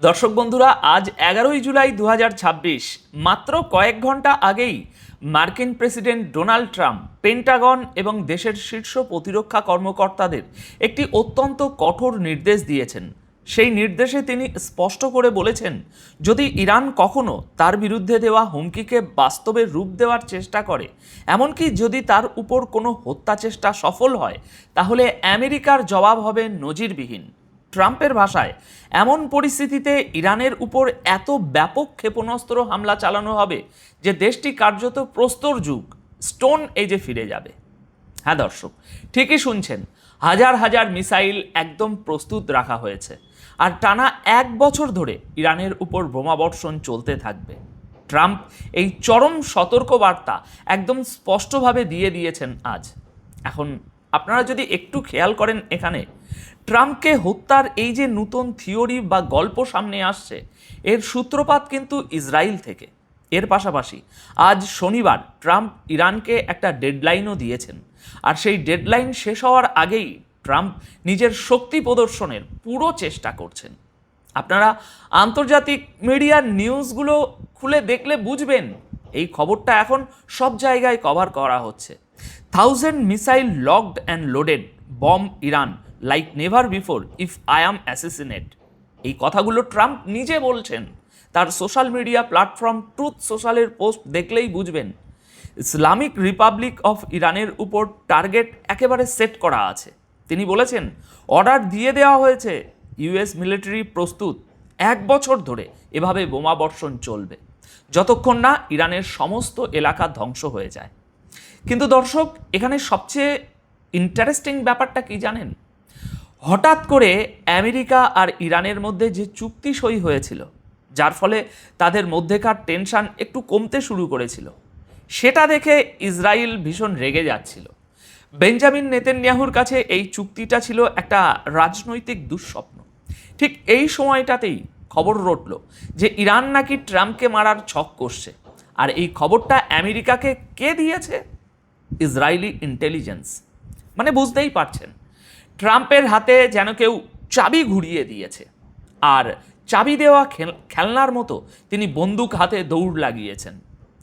দর্শক বন্ধুরা, আজ 11ই জুলাই 2026, মাত্র কয়েক ঘন্টা আগেই মার্কিন প্রেসিডেন্ট ডোনাল্ড ট্রাম্প পেন্টাগন এবং দেশের শীর্ষ প্রতিরক্ষা কর্মকর্তাদের একটি অত্যন্ত কঠোর নির্দেশ দিয়েছেন। সেই নির্দেশে তিনি স্পষ্ট করে বলেছেন, যদি ইরান কখনো তার বিরুদ্ধে দেওয়া হুমকিকে বাস্তবে রূপ দেওয়ার চেষ্টা করে, এমনকি যদি তার উপর কোনো হত্যা চেষ্টা সফল হয়, তাহলে আমেরিকার জবাব হবে নজিরবিহীন। ট্রাম্পের ভাষায়, এমন পরিস্থিতিতে ইরানের উপর এত ব্যাপক ক্ষেপণাস্ত্র হামলা চালানো হবে যে দেশটি কার্যত প্রস্তর যুগ, স্টোন এজে ফিরে যাবে। হ্যাঁ দর্শক, ঠিকই শুনছেন, হাজার হাজার মিসাইল একদম প্রস্তুত রাখা হয়েছে, আর টানা 1 বছর ধরে ইরানের উপর বোমাবর্ষণ চলতে থাকবে। ট্রাম্প এই চরম সতর্কবার্তা একদম স্পষ্টভাবে দিয়ে দিয়েছেন আজ। এখন আপনারা যদি একটু খেয়াল করেন, এখানে ট্রাম্পকে হত্যার এই যে নতুন থিওরি বা গল্প সামনে আসছে, এর সূত্রপাত কিন্তু ইসরায়েল থেকে। এর পাশাপাশি আজ শনিবার ট্রাম্প ইরানকে একটা ডেডলাইনও দিয়েছেন, আর সেই ডেডলাইন শেষ হওয়ার আগেই ট্রাম্প নিজের শক্তি প্রদর্শনের পুরো চেষ্টা করছেন। আপনারা আন্তর্জাতিক মিডিয়ার নিউজগুলো খুলে দেখলে বুঝবেন, এই খবরটা এখন সব জায়গায় কভার করা হচ্ছে। 1000 missile locked and loaded, bomb Iran like never before if I am assassinate. এই কথাগুলো ট্রাম্প নিজে বলছেন। তার সোশ্যাল মিডিয়া প্ল্যাটফর্ম ট্রুথ সোশ্যালের পোস্ট দেখলেই বুঝবেন, ইসলামিক রিপাবলিক অফ ইরানের উপর টার্গেট একেবারে সেট করা আছে। তিনি বলেছেন, অর্ডার দিয়ে দেওয়া হয়েছে, ইউএস মিলিটারি প্রস্তুত, 1 বছর ধরে এভাবে বোমাবর্ষণ চলবে, যতক্ষণ না ইরানের সমস্ত এলাকা ধ্বংস হয়ে যায়। কিন্তু দর্শক, এখানে সবচেয়ে ইন্টারেস্টিং ব্যাপারটা কি জানেন? হঠাৎ করে আমেরিকা আর ইরানের মধ্যে যে চুক্তি সই হয়েছিল, যার ফলে তাদের মধ্যেকার টেনশন একটু কমতে শুরু করেছিল, সেটা দেখে ইসরায়েল ভীষণ রেগে যাচ্ছিল। বেঞ্জামিন নেতানিয়াহুর কাছে এই চুক্তিটা ছিল একটা রাজনৈতিক দুঃস্বপ্ন। ঠিক এই সময়টাতেই খবর রটল যে ইরান নাকি ট্রাম্পকে মারার ছক কষছে, আর এই খবরটা আমেরিকাকে কে দিয়েছে? Israeli intelligence. মানে বুঝতেই পারছেন, ট্রাম্পের হাতে যেন কেউ চাবি ঘুরিয়ে দিয়েছে, আর চাবি দেওয়া খেলনার মতো তিনি বন্দুক হাতে দৌড় লাগিয়েছেন।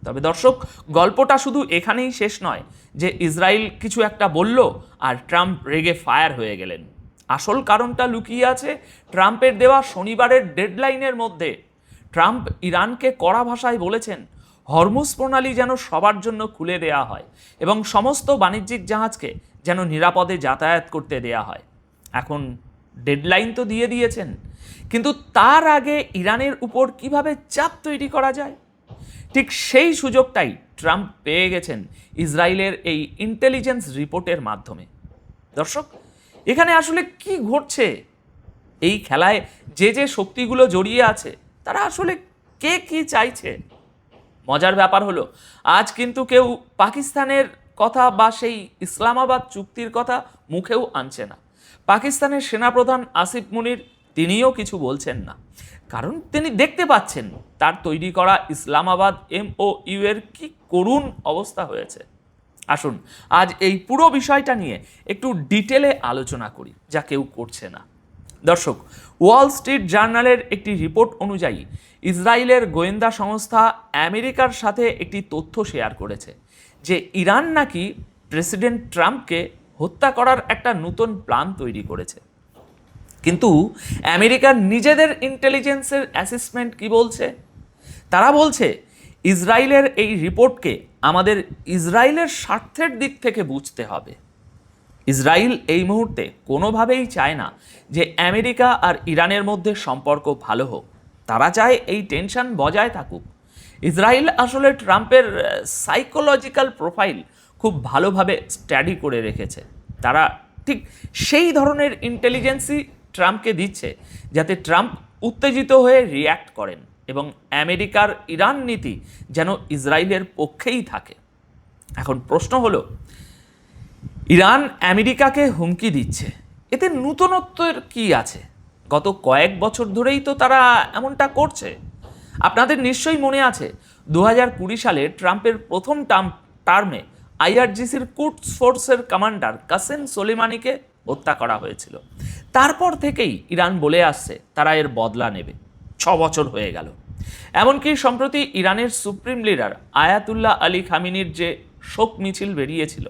তবে দর্শক, গল্পটা শুধু এখানেই শেষ নয় যে ইসরায়েল কিছু একটা বলল আর ট্রাম্প রেগে ফায়ার হয়ে গেলেন। আসল কারণটা লুকিয়ে আছে ট্রাম্পের দেওয়া শনিবারের ডেডলাইনের মধ্যে। ট্রাম্প ইরানকে কড়া ভাষায় বলেছেন, হরমুজ প্রণালী যেন সবার জন্য খুলে দেয়া হয় এবং সমস্ত বাণিজ্যিক জাহাজকে যেন নিরাপদে যাতায়াত করতে দেয়া হয়। এখন ডেডলাইন তো দিয়ে দিয়েছেন, কিন্তু তার আগে ইরানের উপর কিভাবে চাপ তৈরি করা যায়, ঠিক সেই সুযোগটাই ট্রাম্প পেয়ে গেছেন ইসরায়েলের এই ইন্টেলিজেন্স রিপোর্টের মাধ্যমে। দর্শক, এখানে আসলে কি ঘটছে? এই খেলায় যে যে শক্তিগুলো জড়িয়ে আছে, তারা আসলে কে কি চাইছে? মজার ব্যাপার হলো, আজ কিন্তু কেউ পাকিস্তানের কথা বা সেই ইসলামাবাদ চুক্তির কথা মুখেও আনছে না। পাকিস্তানের সেনাপ্রধান আসিফ মুনির, তিনিও কিছু বলছেন না, কারণ তিনি দেখতে পাচ্ছেন তার তৈরি করা ইসলামাবাদ MOU এর কি করুণ অবস্থা হয়েছে। আসুন আজ এই পুরো বিষয়টা নিয়ে একটু ডিটেলে আলোচনা করি, যা কেউ করছে না। দর্শক, ওয়াল স্ট্রিট জার্নালের একটি রিপোর্ট অনুযায়ী ইসরায়েলের গোয়েন্দা সংস্থা আমেরিকার সাথে একটি তথ্য শেয়ার করেছে যে ইরান নাকি প্রেসিডেন্ট ট্রাম্পকে হত্যা করার একটা নতুন প্ল্যান তৈরি করেছে। কিন্তু আমেরিকার নিজেদের ইন্টেলিজেন্সের অ্যাসেসমেন্ট কি বলছে? তারা বলছে, ইসরায়েলের এই রিপোর্টকে আমাদের ইসরায়েলের স্বার্থের দিক থেকে বুঝতে হবে। ইসরায়েল এই মুহূর্তে কোনোভাবেই চায় না যে আমেরিকা আর ইরানের মধ্যে সম্পর্ক ভালো হোক। তারা চায় এই টেনশন বজায় থাকুক। ইসরায়েল আসলে ট্রাম্পের সাইকোলজিক্যাল প্রোফাইল খুব ভালোভাবে স্টাডি করে রেখেছে। তারা ঠিক সেই ধরনের ইন্টেলিজেন্সই ট্রাম্পকে দিচ্ছে, যাতে ট্রাম্প উত্তেজিত হয়ে রিয়্যাক্ট করেন এবং আমেরিকার ইরান নীতি যেন ইসরায়েলের পক্ষেই থাকে। এখন প্রশ্ন হলো, ইরান আমেরিকাকে হুমকি দিচ্ছে, এতে নূতনত্বের কি আছে? গত কয়েক বছর ধরেই তো তারা এমনটা করছে। আপনাদের নিশ্চয়ই মনে আছে, 2020 সালে ট্রাম্পের প্রথম টার্মে IRGCর কুডস ফোর্সের কমান্ডার কাসেম সোলেমানিকে হত্যা করা হয়েছিল। তারপর থেকেই ইরান বলে আসছে তারা এর বদলা নেবে। বছর হয়ে গেল। এমনকি সম্প্রতি ইরানের সুপ্রিম লিডার আয়াতুল্লাহ আলী খামিনির যে শোক মিছিল বেরিয়েছিল,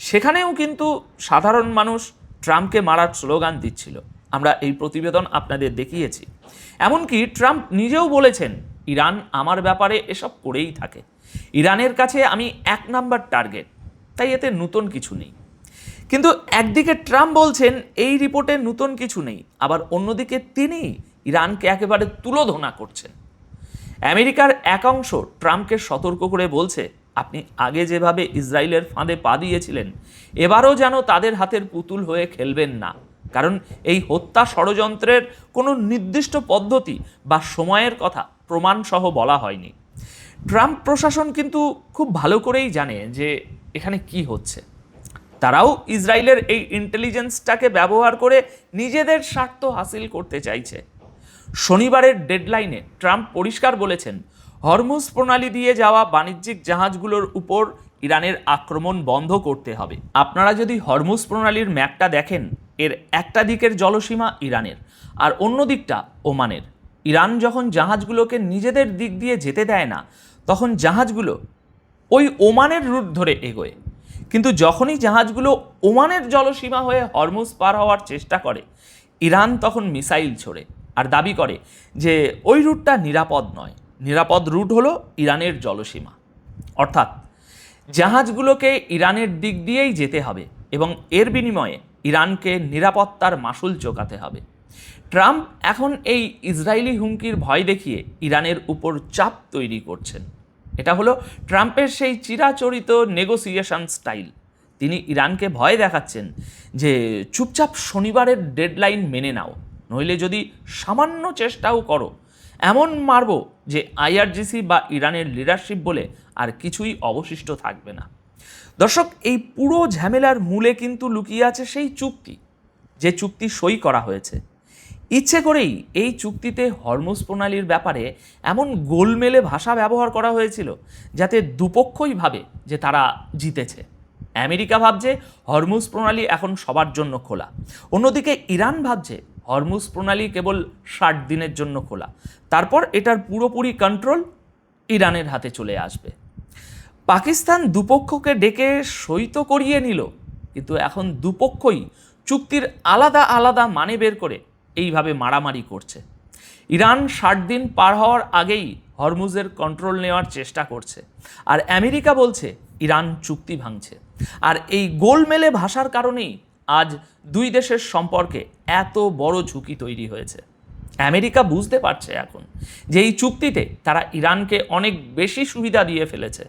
সেখানেও কিন্তু সাধারণ মানুষ ট্রাম্পকে মারার স্লোগান দিচ্ছিল। আমরা এই প্রতিবেদন আপনাদের দেখিয়েছি। এমনকি ট্রাম্প নিজেও বলেছেন, ইরান আমার ব্যাপারে এসব করেই থাকে, ইরানের কাছে আমি 1 নাম্বার টার্গেট, তাই এতে নতুন কিছু নেই। কিন্তু একদিকে ট্রাম্প বলছেন এই রিপোর্টে নতুন কিছু নেই, আবার অন্যদিকে তিনি ইরানকে একেবারে তুলোধনা করছেন। আমেরিকার এক অংশ ট্রাম্পকে সতর্ক করে বলছে, আপনি আগে যেভাবে ইসরায়েলের ফাঁদে পা দিয়েছিলেন, এবারও যেন তাদের হাতের পুতুল হয়ে খেলবেন না, কারণ এই হত্যা ষড়যন্ত্রের কোনো নির্দিষ্ট পদ্ধতি বা সময়ের কথা প্রমাণসহ বলা হয়নি। ট্রাম্প প্রশাসন কিন্তু খুব ভালো করেই জানে যে এখানে কি হচ্ছে। তারাও ইসরায়েলের এই ইন্টেলিজেন্সটাকে ব্যবহার করে নিজেদের স্বার্থ হাসিল করতে চাইছে। শনিবারের ডেডলাইনে ট্রাম্প পরিষ্কার বলেছেন, হরমুজ প্রণালী দিয়ে যাওয়া বাণিজ্যিক জাহাজগুলোর উপর ইরানের আক্রমণ বন্ধ করতে হবে। আপনারা যদি হরমুজ প্রণালীর ম্যাপটা দেখেন, এর একটা দিকের জলসীমা ইরানের আর অন্য দিকটা ওমানের। ইরান যখন জাহাজগুলোকে নিজেদের দিক দিয়ে যেতে দেয় না, তখন জাহাজগুলো ওই ওমানের রুট ধরে এগোয়। কিন্তু যখনই জাহাজগুলো ওমানের জলসীমা হয়ে হরমুজ পার হওয়ার চেষ্টা করে, ইরান তখন মিসাইল ছোড়ে আর দাবি করে যে ওই রুটটা নিরাপদ নয়, নিরাপদ রুট হলো ইরানের জলসীমা। অর্থাৎ জাহাজগুলোকে ইরানের দিক দিয়েই যেতে হবে এবং এর বিনিময়ে ইরানকে নিরাপত্তার মাসুল চোকাতে হবে। ট্রাম্প এখন এই ইসরায়েলি হুমকির ভয় দেখিয়ে ইরানের উপর চাপ তৈরি করছেন। এটা হলো ট্রাম্পের সেই চিরাচরিত নেগোসিয়েশন স্টাইল। তিনি ইরানকে ভয় দেখাচ্ছেন যে চুপচাপ শনিবারের ডেডলাইন মেনে নাও, নইলে যদি সামান্য চেষ্টাও করো, এমন মারব যে আইআরজিসি বা ইরানের লিডারশিপ বলে আর কিছুই অবশিষ্ট থাকবে না। দর্শক, এই পুরো ঝামেলার মূলে কিন্তু লুকিয়ে আছে সেই চুক্তি, যে চুক্তি সই করা হয়েছে। ইচ্ছে করেই এই চুক্তিতে হরমুজ প্রণালীর ব্যাপারে এমন গোলমেলে ভাষা ব্যবহার করা হয়েছিল যাতে দুপক্ষই ভাবে যে তারা জিতেছে। আমেরিকা ভাবছে হরমুজ প্রণালী এখন সবার জন্য খোলা, অন্যদিকে ইরান ভাবছে হরমুজ প্রণালী কেবল 60 দিনের জন্য খোলা, তারপর এটার পুরোপুরি কন্ট্রোল ইরানের হাতে চলে আসবে। পাকিস্তান দুপক্ষকে ডেকে সই তো করিয়ে নিল, কিন্তু এখন দুপক্ষই চুক্তির আলাদা আলাদা মানে বের করে এইভাবে মারামারি করছে। ইরান 60 দিন পার হওয়ার আগেই হরমুজের কন্ট্রোল নেওয়ার চেষ্টা করছে, আর আমেরিকা বলছে ইরান চুক্তি ভাঙছে। আর এই গোলমেলে ভাষার কারণেই আজ দুই দেশের সম্পর্কে এত বড় ঝুঁকি তৈরি হয়েছে। আমেরিকা বুঝতে পারছে এখন যে এই চুক্তিতে তারা ইরানকে অনেক বেশি সুবিধা দিয়ে ফেলেছে।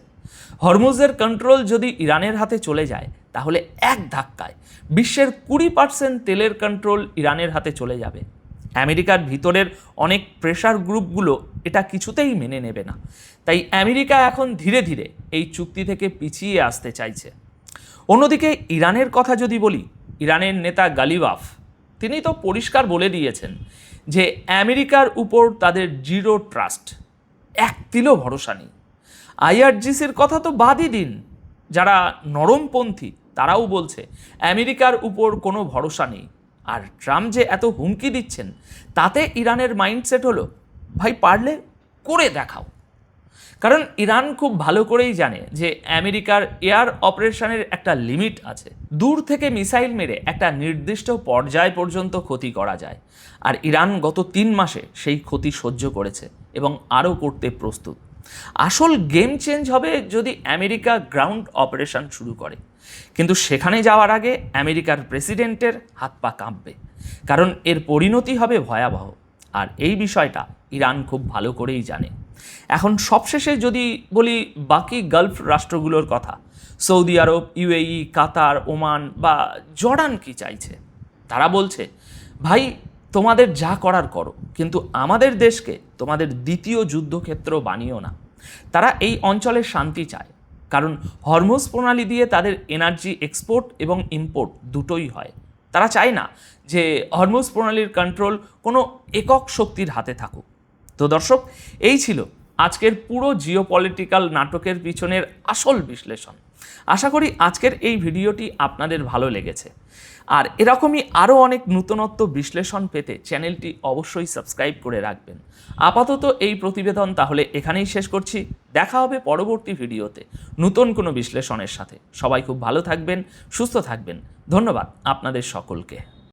হরমুজের কন্ট্রোল যদি ইরানের হাতে চলে যায়, তাহলে এক ধাক্কায় বিশ্বের 20% তেলের কন্ট্রোল ইরানের হাতে চলে যাবে। আমেরিকার ভিতরের অনেক প্রেশার গ্রুপগুলো এটা কিছুতেই মেনে নেবে না। তাই আমেরিকা এখন ধীরে ধীরে এই চুক্তি থেকে পিছিয়ে আসতে চাইছে। অন্যদিকে ইরানের কথা যদি বলি, ইরানের নেতা গালিবাফ তিনি তো পরিষ্কার বলে দিয়েছেন যে আমেরিকার উপর তাদের জিরো ট্রাস্ট, এক তিলও ভরসা নেই। আইআরজিসির কথা তো বাদই দিন, যারা নরমপন্থী তারাও বলছে আমেরিকার উপর কোনো ভরসা নেই। আর ট্রাম্প যে এত হুমকি দিচ্ছেন, তাতে ইরানের মাইন্ডসেট হলো, ভাই পারলে করে দেখাও। কারণ ইরান খুব ভালো করেই জানে যে আমেরিকার এয়ার অপারেশনের একটা লিমিট আছে। দূর থেকে মিসাইল মেরে একটা নির্দিষ্ট পর্যায় পর্যন্ত ক্ষতি করা যায়, আর ইরান গত 3 মাসে সেই ক্ষতি সহ্য করেছে এবং আরও করতে প্রস্তুত। আসল গেম চেঞ্জ হবে যদি আমেরিকা গ্রাউন্ড অপারেশন শুরু করে, কিন্তু সেখানে যাওয়ার আগে আমেরিকার প্রেসিডেন্টের হাত পা কাঁপবে, কারণ এর পরিণতি হবে ভয়াবহ। আর এই বিষয়টা ইরান খুব ভালো করেই জানে। এখন সবশেষে যদি বলি বাকি গালফ রাষ্ট্রগুলোর কথা, সৌদি আরব, ইউএই, কাতার, ওমান বা জর্ডান কি চাইছে? তারা বলছে, ভাই তোমাদের যা করার করো, কিন্তু আমাদের দেশকে তোমাদের দ্বিতীয় যুদ্ধক্ষেত্র বানিও না। তারা এই অঞ্চলে শান্তি চায়, কারণ হরমুজ প্রণালী দিয়ে তাদের এনার্জি এক্সপোর্ট এবং ইম্পোর্ট দুটোই হয়। তারা চায় না যে হরমুজ প্রণালীর কন্ট্রোল কোনো একক শক্তির হাতে থাকুক। তো দর্শক, এই ছিল আজকের পুরো জিওপলিটিক্যাল নাটকের পিছনের আসল বিশ্লেষণ। আশা করি আজকের এই ভিডিওটি আপনাদের ভালো লেগেছে। আর এরকমই আরও অনেক নূতনত্ব বিশ্লেষণ পেতে চ্যানেলটি অবশ্যই সাবস্ক্রাইব করে রাখবেন। আপাতত এই প্রতিবেদন তাহলে এখানেই শেষ করছি। দেখা হবে পরবর্তী ভিডিওতে নতুন কোনো বিশ্লেষণের সাথে। সবাই খুব ভালো থাকবেন, সুস্থ থাকবেন। ধন্যবাদ আপনাদের সকলকে।